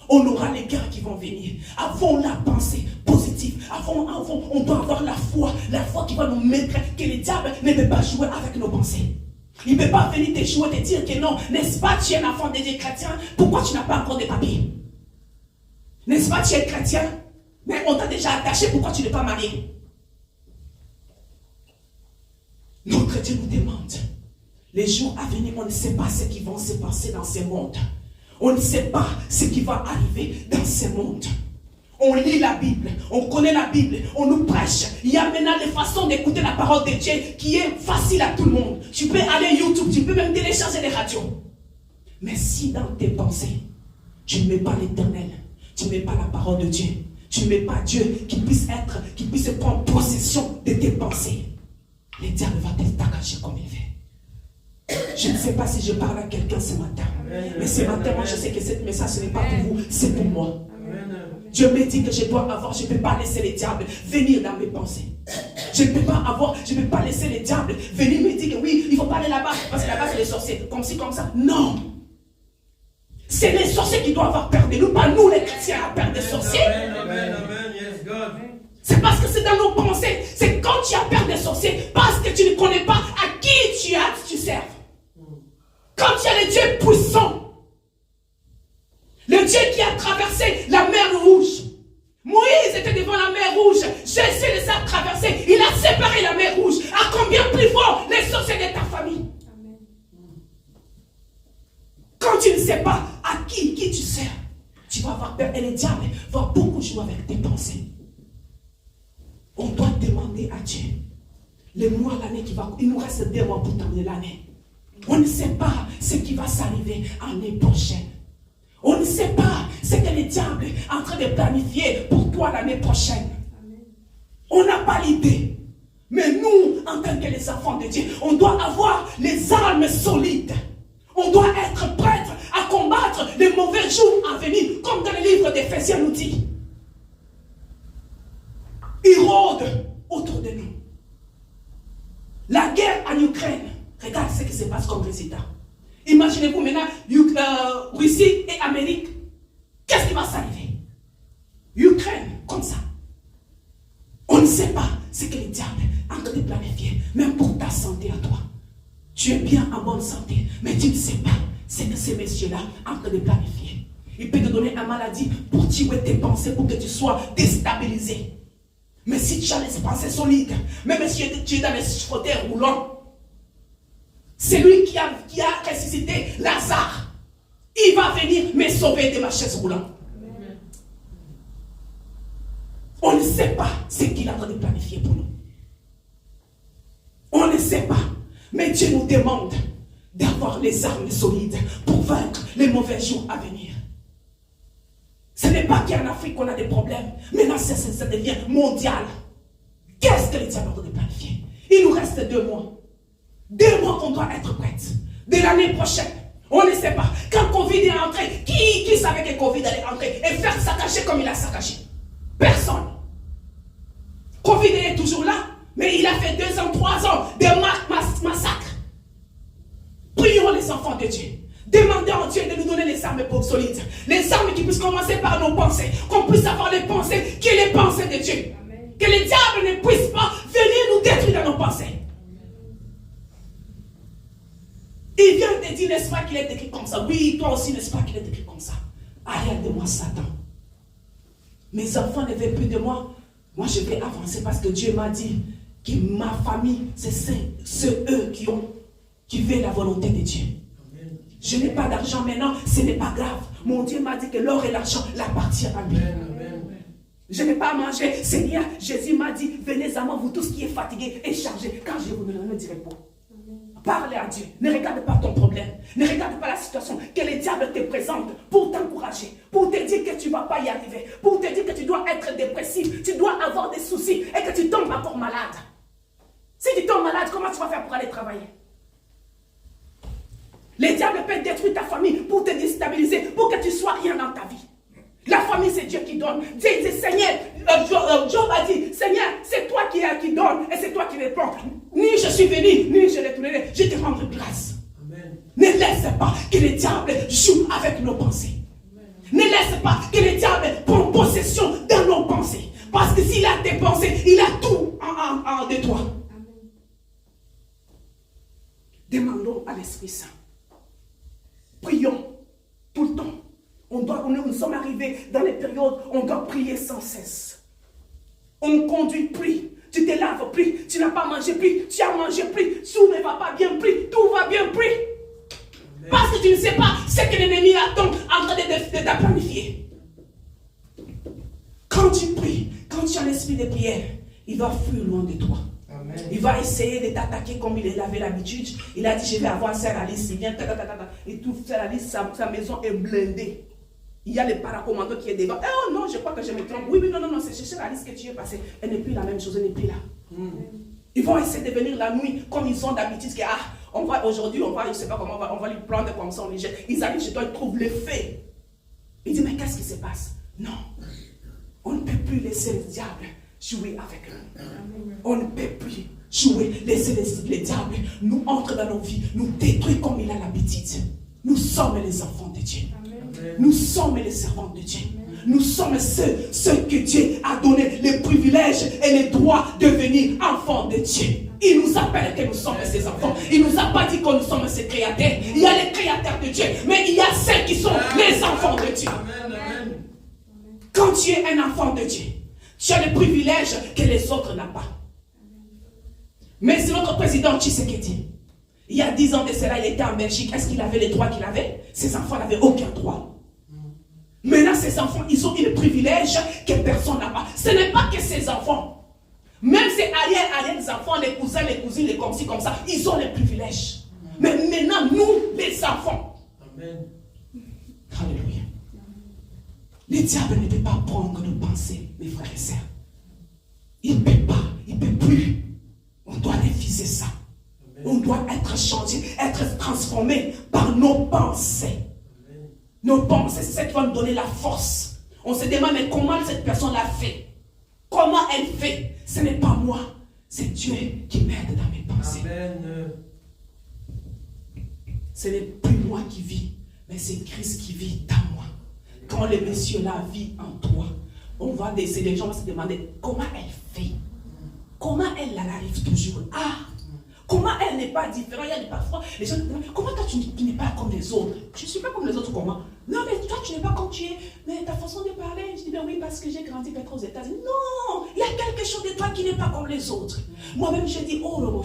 On aura les guerres qui vont venir. Avons la pensée positive. On doit avoir la foi qui va nous mettre que le diable ne peut pas jouer avec nos pensées. Il ne peut pas venir te jouer, te dire que non, n'est-ce pas, tu es un enfant de Dieu chrétien, pourquoi tu n'as pas encore de papiers? pas, tu es chrétien, mais on t'a déjà attaché, pourquoi tu n'es pas marié? Notre Dieu nous demande, les jours à venir, on ne sait pas ce qui va se passer dans ce monde. On ne sait pas ce qui va arriver dans ce monde. On lit la Bible, on connaît la Bible, on nous prêche. Il y a maintenant des façons d'écouter la parole de Dieu qui est facile à tout le monde. Tu peux aller YouTube, tu peux même télécharger les radios. Mais si dans tes pensées, tu ne mets pas l'Éternel, tu ne mets pas la parole de Dieu, tu ne mets pas Dieu qui puisse prendre possession de tes pensées, le diable va t'attaquer comme il fait. Je ne sais pas si je parle à quelqu'un ce matin, mais ce matin, moi je sais que ce message ce n'est pas pour vous, c'est pour moi. Dieu me dit que je ne peux pas laisser les diables venir dans mes pensées. Je ne peux pas laisser les diables venir me dire que oui, il ne faut pas aller là-bas, parce que là-bas c'est les sorciers, comme ci, comme ça. Non! C'est les sorciers qui doivent avoir peur de nous, pas nous les chrétiens à peur des sorciers. C'est parce que c'est dans nos pensées. C'est quand tu as peur des sorciers, parce que tu ne connais pas à qui tu serves. Quand tu as le Dieu puissant, le Dieu qui a traversé la mer Rouge. Moïse était devant la mer Rouge. Jésus les a traversés. Il a séparé la mer Rouge. À combien plus fort les sorciers de ta famille? Amen. Quand tu ne sais pas à qui tu sers, tu vas avoir peur. Et le diable va beaucoup jouer avec tes pensées. On doit demander à Dieu. Les mois, l'année qui va... Il nous reste 2 mois pour terminer l'année. On ne sait pas ce qui va s'arriver l'année prochaine. On ne sait pas ce que le diable est en train de planifier pour toi l'année prochaine. Amen. On n'a pas l'idée. Mais nous, en tant que les enfants de Dieu, on doit avoir les armes solides. On doit être prêts à combattre les mauvais jours à venir, comme dans le livre d'Éphésiens nous dit. Il rôde autour de nous. La guerre en Ukraine, regarde ce qui se passe comme résultat. Imaginez-vous maintenant, Russie et Amérique. Qu'est-ce qui va s'arriver? Ukraine, comme ça. On ne sait pas ce que le diable est en train de planifier, même pour ta santé à toi. Tu es bien en bonne santé, mais tu ne sais pas ce que ces messieurs-là sont en train de planifier. Il peut te donner une maladie pour tuer tes pensées, pour que tu sois déstabilisé. Mais si tu as les pensées solides, même si tu es dans les fauteuils roulants, c'est lui qui a ressuscité Lazare. Il va venir me sauver de ma chaise roulante. Amen. On ne sait pas ce qu'il a planifié pour nous. On ne sait pas. Mais Dieu nous demande d'avoir les armes solides pour vaincre les mauvais jours à venir. Ce n'est pas qu'en Afrique qu'on a des problèmes. Maintenant, ça devient mondial. Qu'est-ce que le diable a planifié? Il nous reste 2 mois. 2 mois qu'on doit être prête. De l'année prochaine, on ne sait pas. Quand Covid est entré, qui savait que Covid allait entrer et faire saccager comme il a saccagé? Personne. Covid est toujours là, mais il a fait 2 ans, 3 ans de massacre. Prions les enfants de Dieu. Demandons à Dieu de nous donner les armes solides. Les armes qui puissent commencer par nos pensées. Qu'on puisse avoir les pensées qui sont les pensées de Dieu. Amen. Que le diable ne puisse pas venir nous détruire dans nos pensées. Il vient de dire, n'est-ce pas qu'il est écrit comme ça? Oui, toi aussi, n'est-ce pas qu'il est écrit comme ça? Arrête de moi, Satan. Mes enfants ne veulent plus de moi. Moi, je vais avancer parce que Dieu m'a dit que ma famille, c'est eux qui veulent la volonté de Dieu. Amen. Je n'ai pas d'argent maintenant, ce n'est pas grave. Mon Dieu m'a dit que l'or et l'argent l'appartiennent à lui. Amen. Je n'ai pas mangé. Seigneur, Jésus m'a dit, venez à moi, vous tous qui êtes fatigués et chargés, quand je vous ne dirai pas. Parle à Dieu. Ne regarde pas ton problème. Ne regarde pas la situation que le diable te présente pour t'encourager, pour te dire que tu ne vas pas y arriver, pour te dire que tu dois être dépressif, tu dois avoir des soucis et que tu tombes encore malade. Si tu tombes malade, comment tu vas faire pour aller travailler? Le diable peut détruire ta famille pour te déstabiliser, pour que tu ne sois rien dans ta vie. La famille, c'est Dieu qui donne. Dieu dit, Seigneur, Job a dit, Seigneur, c'est toi qui donne et c'est toi qui réponds. Ni je suis venu, ni je retournerai. Je te rends grâce. Amen. Ne laisse pas que le diable joue avec nos pensées. Amen. Ne laisse pas que le diable prenne possession de nos pensées. Parce que s'il a tes pensées, il a tout en de toi. Amen. Demandons à l'Esprit Saint. Prions tout le temps. Nous sommes arrivés dans les périodes, on doit prier sans cesse. On conduit, prie. Tu te laves, prie. Tu n'as pas mangé, prie. Tu as mangé, prie. Tout ne va pas bien, prie. Tout va bien, prie. Parce que tu ne sais pas ce que l'ennemi attend en train de planifier. Quand tu pries, quand tu as l'esprit de prière, il va fuir loin de toi. Amen. Il va essayer de t'attaquer comme il avait l'habitude. Il a dit, je vais avoir Sœur Alice. Il vient, et tout, Sœur Alice, sa maison est blindée. Il y a le paracommando qui est devant. Oh non, je crois que je me trompe. Oui, non, c'est chez Sœur Alice que tu es passé. Elle n'est plus la même chose, elle n'est plus là. Ils vont essayer de venir la nuit, comme ils ont d'habitude, que aujourd'hui, je ne sais pas comment, on va lui prendre comme ça, on les jette. Ils arrivent chez toi, ils trouvent le feu. Ils disent, mais qu'est-ce qui se passe? Non, on ne peut plus laisser le diable jouer avec nous. On ne peut plus jouer, laisser le diable nous entre dans nos vies, nous détruire comme il a l'habitude. Nous sommes les enfants de Dieu. Nous sommes les servants de Dieu. Nous sommes ceux que Dieu a donné les privilèges et les droits de devenir enfants de Dieu. Il nous appelle que nous sommes ses enfants. Il ne nous a pas dit que nous sommes ses créateurs. Il y a les créateurs de Dieu, mais il y a ceux qui sont les enfants de Dieu. Quand tu es un enfant de Dieu, tu as les privilèges que les autres n'ont pas. Mais c'est notre président Tshisekedi. Il y a 10 ans de cela, il était en Belgique. Est-ce qu'il avait les droits qu'il avait? Ses enfants n'avaient aucun droit. Maintenant, ces enfants, ils ont un privilège que personne n'a pas. Ce n'est pas que ces enfants. Même ces arrière-enfants, les cousins, les cousines, les comme ci, comme ça, ils ont les privilèges. Mais maintenant, nous, les enfants. Amen. Alléluia. Le diable ne peut pas prendre nos pensées, mes frères et sœurs. Il ne peut pas, il ne peut plus. On doit refuser ça. Amen. On doit être changé, être transformé par nos pensées. Nos pensées, c'est ça qui va nous donner la force. On se demande, mais comment cette personne l'a fait? Comment elle fait? Ce n'est pas moi, c'est Dieu qui m'aide dans mes pensées. Amen. Ce n'est plus moi qui vis, mais c'est Christ qui vit dans moi. Quand le monsieur-là vit en toi, on va les gens vont se demander comment elle fait. Comment elle arrive toujours. Comment elle n'est pas différente? Il y a parfois les gens disent, comment toi tu n'es pas comme les autres? Je ne suis pas comme les autres, comment? Non, mais toi tu n'es pas comme tu es. Mais ta façon de parler, je dis, ben oui, parce que j'ai grandi peut-être aux États-Unis. Non, il y a quelque chose de toi qui n'est pas comme les autres. Moi-même, je dis, oh,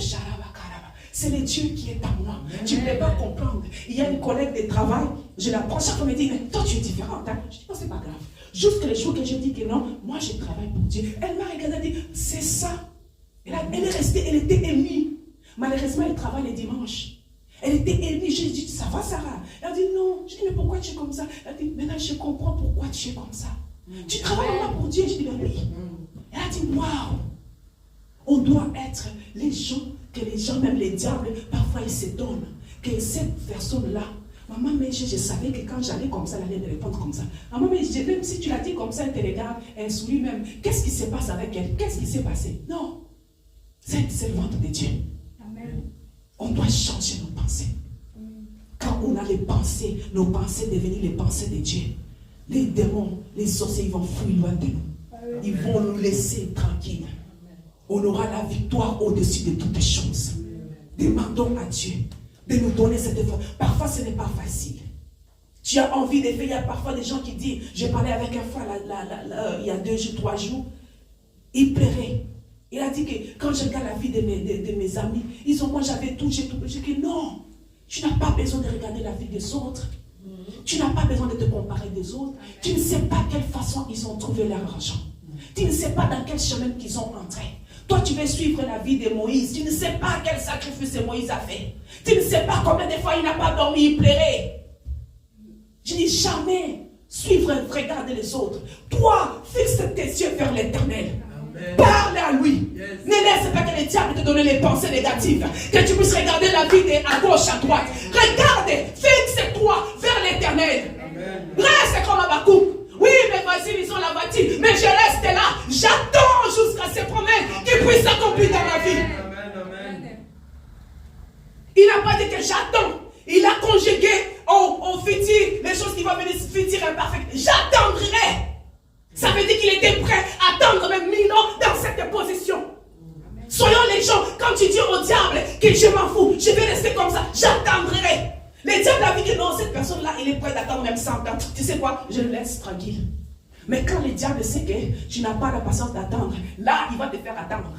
c'est le Dieu qui est en moi. Tu ne peux pas comprendre. Il y a une collègue de travail, je la prends, chaque fois elle me dit, mais toi tu es différente. Hein? Je dis, non, c'est pas grave. Juste que les jours que j'ai dit que non, moi je travaille pour Dieu. Elle m'a regardé et dit, c'est ça. Elle est restée, elle était émue. Malheureusement, elle travaille les dimanches. Elle était émue. J'ai dit, ça va, Sarah? Elle a dit, non. Je dis, mais pourquoi tu es comme ça? Elle a dit, maintenant, je comprends pourquoi tu es comme ça. Tu travailles là pour Dieu? Je dis, ben oui. Elle a dit, waouh. On doit être les gens, que les gens, même les diables, parfois ils se donnent. Que cette personne-là, maman, mais je savais que quand j'allais comme ça, elle allait me répondre comme ça. Maman, mais même si tu l'as dit comme ça, elle te regarde, elle sourit même. Qu'est-ce qui se passe avec elle? Qu'est-ce qui s'est passé? Non. C'est une servante de Dieu. On doit changer nos pensées. Quand on a les pensées, nos pensées devenir les pensées de Dieu, les démons, les sorciers, ils vont fuir loin de nous. Ils vont nous laisser tranquilles. On aura la victoire au-dessus de toutes les choses. Demandons à Dieu de nous donner cette force. Parfois, ce n'est pas facile. Tu as envie de faire. Il y a parfois des gens qui disent, j'ai parlé avec un frère il y a 2 jours, 3 jours, il pleurait. Il a dit que quand je regarde la vie de mes amis, moi j'avais tout, j'ai tout. J'ai dit non, tu n'as pas besoin de regarder la vie des autres. Tu n'as pas besoin de te comparer des autres. Tu ne sais pas quelle façon ils ont trouvé leur argent. Tu ne sais pas dans quel chemin qu'ils ont entré. Toi, tu veux suivre la vie de Moïse. Tu ne sais pas quel sacrifice Moïse a fait. Tu ne sais pas combien de fois il n'a pas dormi, il pleurait. Je dis jamais suivre et regarder les autres. Toi, fixe tes yeux vers l'éternel. Parle à lui. Yes. Ne laisse pas que le diable te donne les pensées négatives. Que tu puisses regarder la vie à gauche, à droite. Regarde, fixe-toi vers l'éternel. Reste comme Habakkuk. Oui, mais vas-y, ils ont la bâtie. Mais je reste là. J'attends jusqu'à ces promesses qui puissent s'accomplir dans ma vie. Amen. Il n'a pas dit que j'attends. Il a conjugué au futur les choses qui vont venir futur imparfait. J'attendrai. Ça veut dire qu'il était prêt à attendre même 1000 ans dans cette position. Soyons les gens, quand tu dis au diable que je m'en fous, je vais rester comme ça, j'attendrai. Le diable a vu que non, cette personne-là, il est prêt d'attendre même 100 ans. Tu sais quoi? Je le laisse tranquille. Mais quand le diable sait que tu n'as pas la patience d'attendre, là, il va te faire attendre.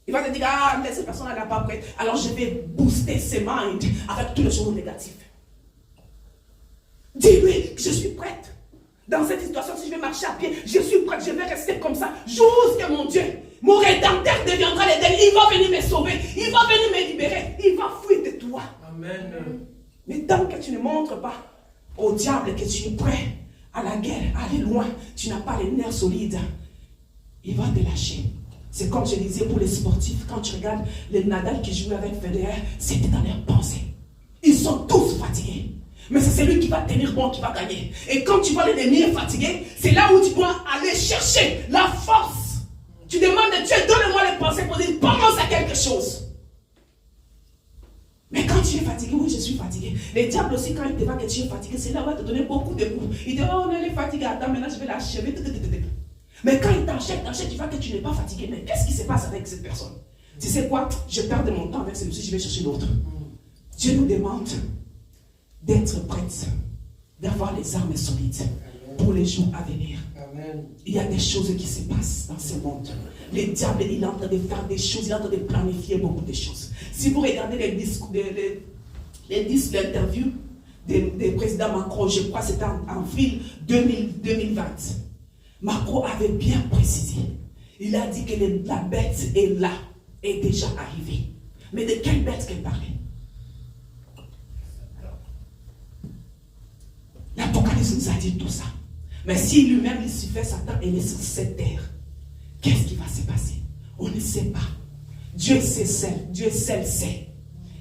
Il va te dire, ah, mais cette personne-là n'est pas prête. Alors je vais booster ses minds avec tous les choses négatives. Dis-lui, je suis prête. Dans cette situation, si je vais marcher à pied, je suis prête, je vais rester comme ça. Jusqu'à mon Dieu, mon rédempteur deviendra l'Éden. Il va venir me sauver, il va venir me libérer, il va fuir de toi. Amen. Mais tant que tu ne montres pas au diable que tu es prêt à la guerre, à aller loin, tu n'as pas les nerfs solides, il va te lâcher. C'est comme je disais pour les sportifs, quand tu regardes les Nadal qui jouaient avec Federer, c'était dans leurs pensées. Ils sont tous fatigués. Mais c'est celui qui va tenir bon qui va gagner. Et quand tu vois l'ennemi est fatigué, c'est là où tu dois aller chercher la force. Tu demandes à Dieu, donne-moi les pensées pour dire, pense à quelque chose. Mais quand tu es fatigué, oui, je suis fatigué. Les diables aussi, quand ils te voient que tu es fatigué, c'est là où il va te donner beaucoup de coups. Il dit, oh, elle est fatiguée, attends, maintenant je vais l'achever. Mais quand il t'enchaîne, tu vois que tu n'es pas fatigué. Mais qu'est-ce qui se passe avec cette personne? Tu sais quoi? Je perds de mon temps avec celui-ci, je vais chercher l'autre. Dieu nous demande d'être prête, d'avoir les armes solides pour les jours à venir. Amen. Il y a des choses qui se passent dans ce monde. Le diable, il est en train de faire des choses, il est en train de planifier beaucoup de choses. Si vous regardez les discours, l'interview du président Macron, je crois que c'était en avril 2020, Macron avait bien précisé. Il a dit que la bête est là, est déjà arrivée. Mais de quelle bête qu'elle parlait? L'Apocalypse nous a dit tout ça. Mais si lui-même, Lucifer, Satan, il est sur cette terre, qu'est-ce qui va se passer? On ne sait pas. Dieu sait seul. Dieu seul sait.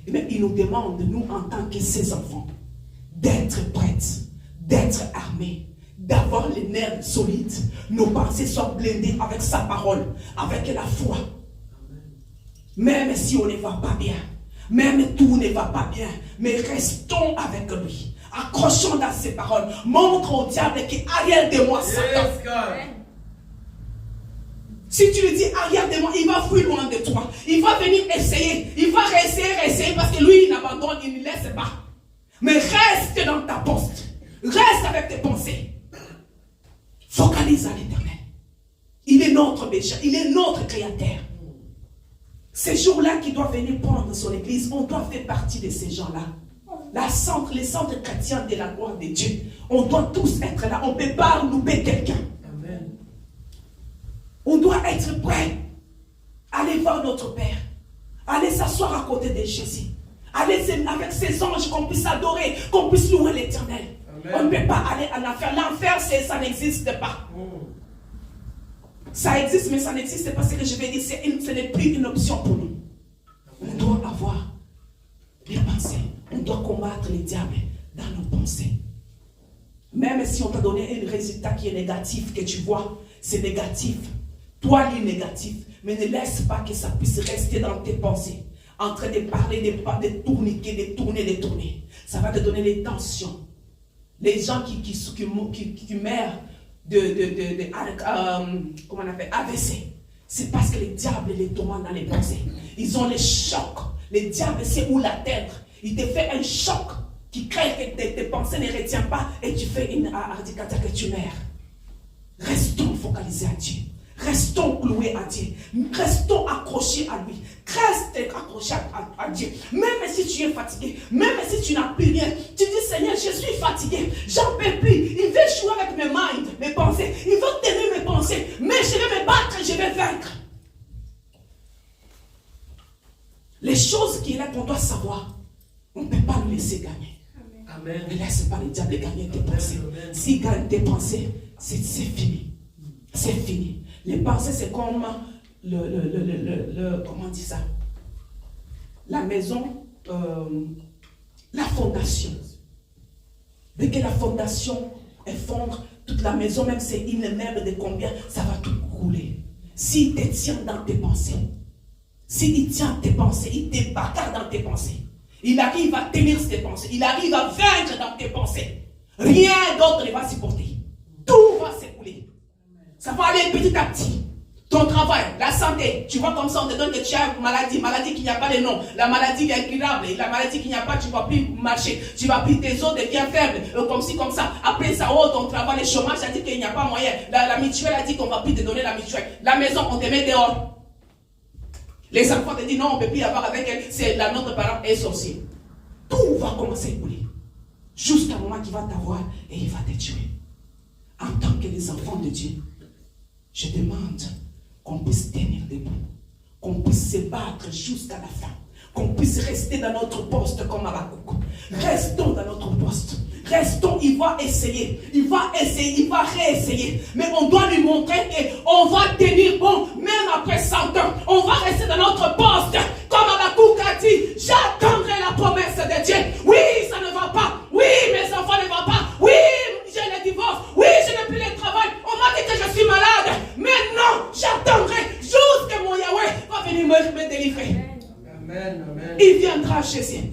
Mais il nous demande, nous, en tant que ses enfants, d'être prêtes, d'être armés, d'avoir les nerfs solides. Nos pensées soient blindées avec sa parole, avec la foi. Même si on ne va pas bien, même tout ne va pas bien, mais restons avec lui. Accrochons dans ses paroles. Montre au diable qu'il est arrière de moi, Satan. Si tu lui dis arrière de moi, il va fuir loin de toi. Il va venir essayer. Il va réessayer parce que lui, il n'abandonne, il ne laisse pas. Mais reste dans ta poste. Reste avec tes pensées. Focalise à l'Éternel. Il est notre pécheur. Il est notre créateur. Ces jours-là qui doivent venir prendre son église, on doit faire partie de ces gens-là. Les centres chrétiens de la gloire de Dieu. On doit tous être là. On ne peut pas louper quelqu'un. Amen. On doit être prêt. Aller voir notre Père. Aller s'asseoir à côté de Jésus. Aller avec ses anges, qu'on puisse adorer, qu'on puisse louer l'Éternel. On ne peut pas aller en enfer. L'enfer, ça n'existe pas. Ça existe, mais ça n'existe pas. Ce que je vais dire, ce n'est plus une option pour nous. On doit avoir les pensées. On doit combattre les diables dans nos pensées. Même si on t'a donné un résultat qui est négatif, que tu vois, c'est négatif. Toi, il est négatif. Mais ne laisse pas que ça puisse rester dans tes pensées. En train de parler, de tourniquer, de tourner. Ça va te donner des tensions. Les gens qui meurent comment on appelle, AVC, c'est parce que les diables les tourmentent dans les pensées. Ils ont les chocs. Les diables, c'est où l'atteindre. Il te fait un choc qui crée que tes pensées ne retiennent pas et tu fais une ardicature que tu meurs. Restons focalisés à Dieu. Restons cloués à Dieu. Restons accrochés à lui. Reste accroché à Dieu. Même si tu es fatigué, même si tu n'as plus rien, tu dis Seigneur, je suis fatigué, j'en peux plus. Il veut jouer avec mes minds, mes pensées. Il veut tenir mes pensées. Mais je vais me battre, je vais vaincre. Les choses qu'il est là qu'on doit savoir, on ne peut pas le laisser gagner. Amen. Ne laisse pas le diable gagner tes pensées. S'il gagne tes pensées, c'est fini. C'est fini. Les pensées, c'est comme comment on dit ça? La maison, la fondation. Dès que la fondation effondre, toute la maison, même si c'est une meuble de combien, ça va tout couler. S'il te tient dans tes pensées, s'il tient tes pensées, il te bagarre dans tes pensées. Il arrive à tenir tes pensées. Il arrive à vaincre dans tes pensées. Rien d'autre ne va supporter. Tout va s'écouler. Ça va aller petit à petit. Ton travail, la santé, tu vois comme ça, on te donne que tu as une maladie qui n'a pas de nom, la maladie incurable, la maladie qui n'y a pas, tu ne vas plus marcher, tes os deviennent faibles, comme ci, comme ça. Après ça, ton travail, le chômage, ça dit qu'il n'y a pas moyen. La mutuelle a dit qu'on ne va plus te donner la mutuelle. La maison, on te met dehors. Les enfants te disent non, on ne peut plus y avoir avec elle, c'est notre parent est sorcier. Tout va commencer à brûler. Jusqu'à un moment qu'il va t'avoir et il va te tuer. En tant que les enfants de Dieu, je demande qu'on puisse tenir debout, qu'on puisse se battre jusqu'à la fin, qu'on puisse rester dans notre poste comme Habakkuk. Restons dans notre poste. Restons, il va essayer, il va réessayer. Mais on doit lui montrer qu'on va tenir bon, même après 100 ans. On va rester dans notre poste. Comme Habakkuk a dit, j'attendrai la promesse de Dieu. Oui, ça ne va pas. Oui, mes enfants ne vont pas. Oui, j'ai le divorce. Oui, je n'ai plus le travail. On m'a dit que je suis malade. Mais non, j'attendrai jusqu'à mon Yahweh va venir me délivrer. Amen, amen. Il viendra Jésus.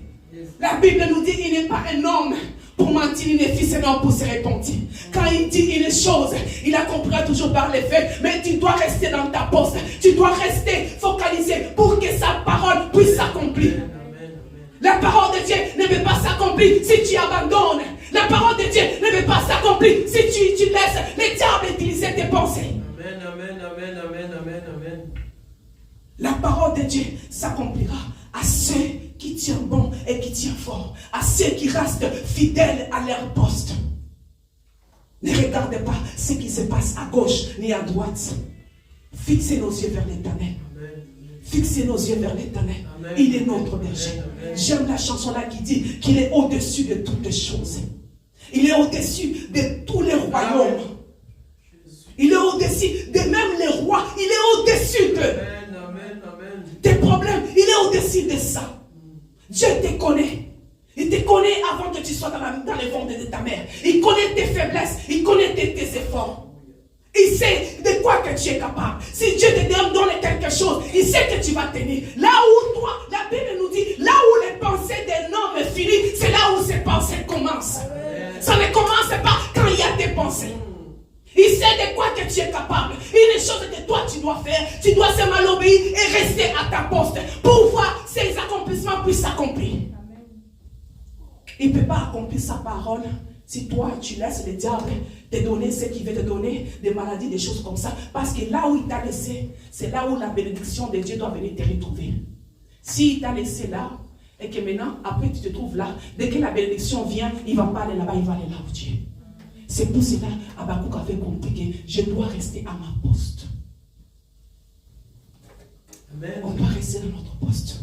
La Bible nous dit qu'il n'est pas un homme pour mentir, il n'est fils d'un homme pour se répondre. Quand il dit une chose, il accomplira toujours par les faits. Mais tu dois rester dans ta poste. Tu dois rester focalisé pour que sa parole puisse s'accomplir. La parole de Dieu ne peut pas s'accomplir si tu abandonnes. La parole de Dieu ne peut pas s'accomplir si tu laisses les diables utiliser tes pensées. Amen, amen, amen, amen, amen, amen. La parole de Dieu s'accomplira à ceux qui tiennent bon et qui tiennent fort, à ceux qui restent fidèles à leur poste. Ne regardez pas ce qui se passe à gauche ni à droite. Fixez nos yeux vers l'Éternel. Fixez nos yeux vers l'Éternel. Il est notre berger. J'aime la chanson là qui dit qu'il est au-dessus de toutes choses. Il est au-dessus de tous les royaumes. Il est au-dessus de même les rois. Il est au-dessus de tes problèmes. Il est au-dessus de ça. Dieu te connaît. Il te connaît avant que tu sois dans le ventre de ta mère. Il connaît tes faiblesses. Il connaît tes efforts. Il sait de quoi que tu es capable. Si Dieu te donne quelque chose, il sait que tu vas tenir. Là où toi, la Bible nous dit, là où les pensées d'un homme finissent, c'est là où ses pensées commencent. Ça ne commence pas quand il y a tes pensées. Il sait de quoi que tu es capable. Une chose que toi tu dois faire, tu dois seulement obéir et rester à ta poste pour voir ces accomplissements puissent s'accomplir. Il ne peut pas accomplir sa parole si toi tu laisses le diable te donner ce qu'il veut te donner, des maladies, des choses comme ça. Parce que là où il t'a laissé, c'est là où la bénédiction de Dieu doit venir te retrouver. S'il t'a laissé là, et que maintenant, après tu te trouves là, dès que la bénédiction vient, il ne va pas aller là-bas, il va aller là où tu es. C'est pour cela Habakkuk avait compris que je dois rester à ma poste. Amen. On doit rester dans notre poste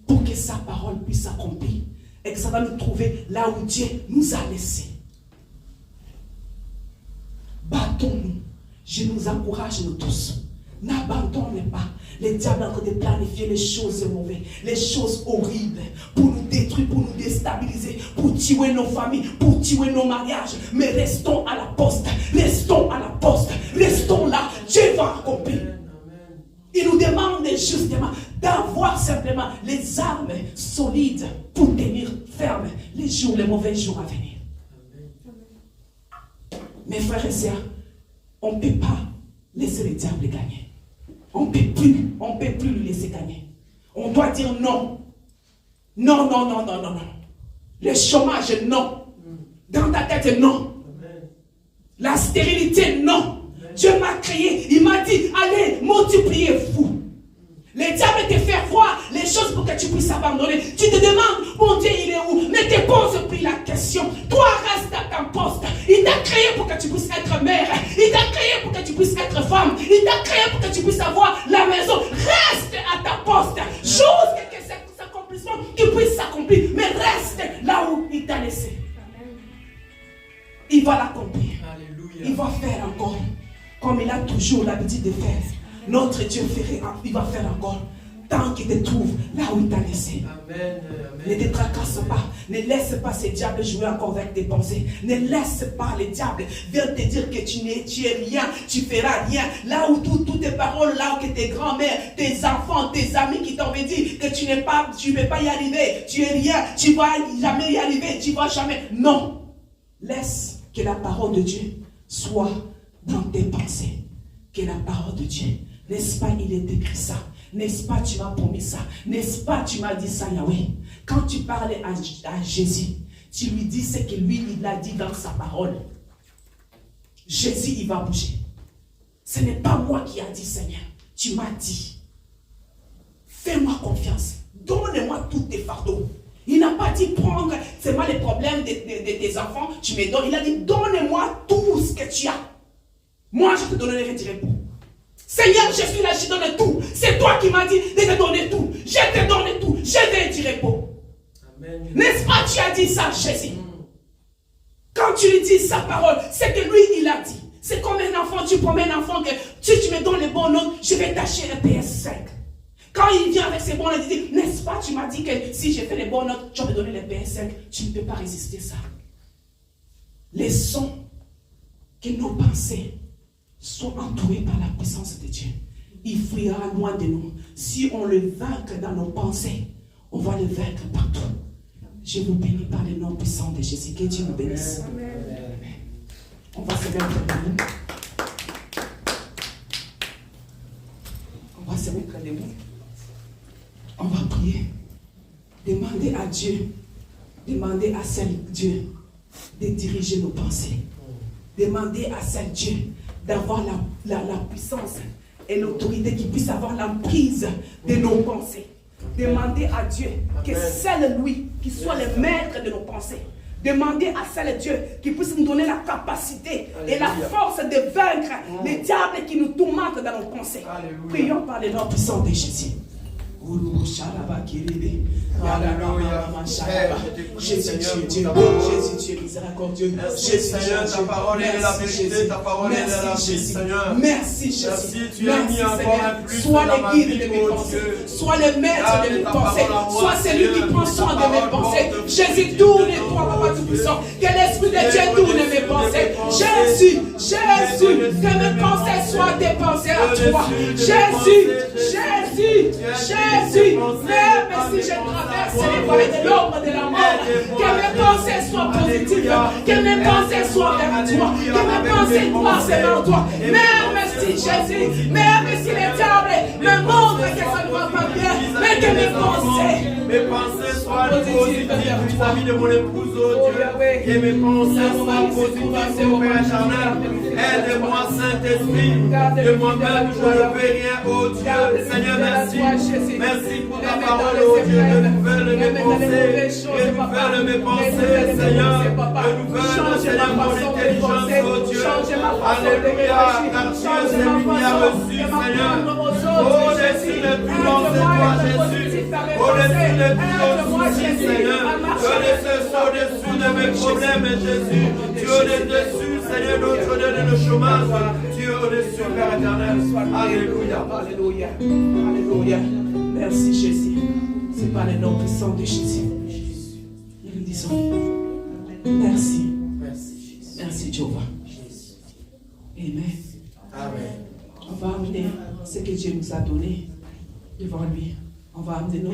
pour que sa parole puisse s'accomplir et que ça va nous trouver là où Dieu nous a laissés. Battons-nous. Je nous encourage, nous tous. N'abandonnez pas. Les diables ont de planifier les choses mauvaises, les choses horribles, pour nous détruire, pour nous déstabiliser, pour tuer nos familles, pour tuer nos mariages. Mais restons à la poste, restons à la poste, restons là. Dieu va accomplir. Il nous demande justement d'avoir simplement les armes solides pour tenir ferme les mauvais jours à venir. Mes frères et sœurs, on ne peut pas laisser le diable gagner. On ne peut plus lui laisser gagner. On doit dire non. Non, non, non, non, non, non. Le chômage, non. Dans ta tête, non. La stérilité, non. Dieu m'a créé, il m'a dit, allez, multipliez-vous. Les diables te font voir les choses pour que tu puisses abandonner. Tu te demandes, mon Dieu, il est où? Ne te pose plus la question. Toi, reste à ton poste. Il t'a créé pour que tu puisses être mère. Il t'a créé pour que tu puisses être femme. Il t'a créé pour que tu puisses avoir la maison. Reste à ta poste. Jusqu'à ce que cet accomplissement puisse s'accomplir. Mais reste là où il t'a laissé. Il va l'accomplir. Il va faire encore comme il a toujours l'habitude de faire. Notre Dieu il va faire encore tant qu'il te trouve là où il t'a laissé. Amen, amen. Ne te tracasse pas. Ne laisse pas ces diables jouer encore avec tes pensées. Ne laisse pas les diables venir te dire que tu es rien, tu feras rien. Là où toutes tes paroles, là où tes grands-mères, tes enfants, tes amis qui t'ont dit que tu ne peux pas y arriver, tu es rien, tu ne vas jamais y arriver, tu ne vas jamais. Non. Laisse que la parole de Dieu soit dans tes pensées. Que la parole de Dieu N'est-ce pas, il est écrit ça. N'est-ce pas, tu m'as promis ça. N'est-ce pas, tu m'as dit ça, Yahweh. Quand tu parlais à Jésus, tu lui dis ce que lui, il a dit dans sa parole. Jésus, il va bouger. Ce n'est pas moi qui a dit, Seigneur. Tu m'as dit. Fais-moi confiance. Donne-moi tous tes fardeaux. Il n'a pas dit prendre, c'est moi les problèmes de tes enfants, tu me donnes. Il a dit, donne-moi tout ce que tu as. Moi, je te donnerai du repos. Seigneur, je suis là, je te donne tout. C'est toi qui m'as dit de te donner tout. Je te donne tout. Je vais du repos. N'est-ce pas, tu as dit ça, Jésus? Quand tu lui dis sa parole, c'est que lui, il a dit. C'est comme un enfant, tu promets un enfant que tu me donnes les bons notes, je vais t'acheter un PS5. Quand il vient avec ses bons notes, il dit, n'est-ce pas, tu m'as dit que si j'ai fait les bonnes notes, tu vas me donner les PS5. Tu ne peux pas résister ça. Laissons que nos pensées soient entourées par la puissance de Dieu. Il fuira loin de nous. Si on le vaincre dans nos pensées, on va le vaincre partout. Je vous bénis par le nom puissant de Jésus. Que Dieu vous bénisse. Amen. On va se mettre debout. On va se mettre debout. On va prier. Demandez à Dieu. Demandez à seul Dieu de diriger nos pensées. Demandez à seul Dieu d'avoir la puissance et l'autorité qui puisse avoir l'emprise de nos pensées. Demandez à Dieu que seul lui qui soit le maître de nos pensées. Demandez à seul Dieu qui puisse nous donner la capacité et la force de vaincre les diables qui nous tourmentent dans nos pensées. Prions par le nom puissant de Jésus. Jésus, tu es miséricordieux. Merci Seigneur, ta parole est la vérité, ta parole est la vie, Seigneur. Merci Jésus. Merci, tu as mis encore un plus sois dans ma le guide vie, de mes oh pensées, Dieu. sois le maître de mes pensées, sois celui qui prend soin de mes pensées. Jésus, tourne-toi, Papa Tout-Puissant. Que l'Esprit de Dieu tourne mes pensées. Jésus, que mes pensées soient des pensées à toi. Jésus, même si je traverse les vallées de l'ombre de la mort, que mes pensées soient positives, que mes pensées soient vers toi, que mes pensées passent vers toi. Même si Jésus, même si les diables me montrent que ça ne va pas bien, mais que mes pensées soient positives vis-à-vis de mon épouse, oh Dieu. Que mes pensées soient positives, oh Père éternel. Aide-moi, Saint-Esprit, de moi-même, je ne fais rien, oh Dieu. Seigneur, merci. Merci pour ta parole, oh Dieu. Renouvelle mes pensées. Renouvelle mes pensées, Seigneur. Renouvelle, Seigneur, mon intelligence, oh Dieu. Alléluia, car Dieu, c'est lui qui a reçu, Seigneur. Au-dessus de tout l'on c'est toi, Jésus. Au-dessus de tout l'on souci, Seigneur. Au-dessus de mes problèmes, Jésus. Tu es au-dessus, Seigneur, notre de nos chômage. Tu es au-dessus, Père éternel. Alléluia. Alléluia. Alléluia. Merci Jésus. C'est par le nom puissant de Jésus. Nous lui disons merci. Merci Jéhovah. Amen. On va amener ce que Dieu nous a donné devant lui. On va amener nos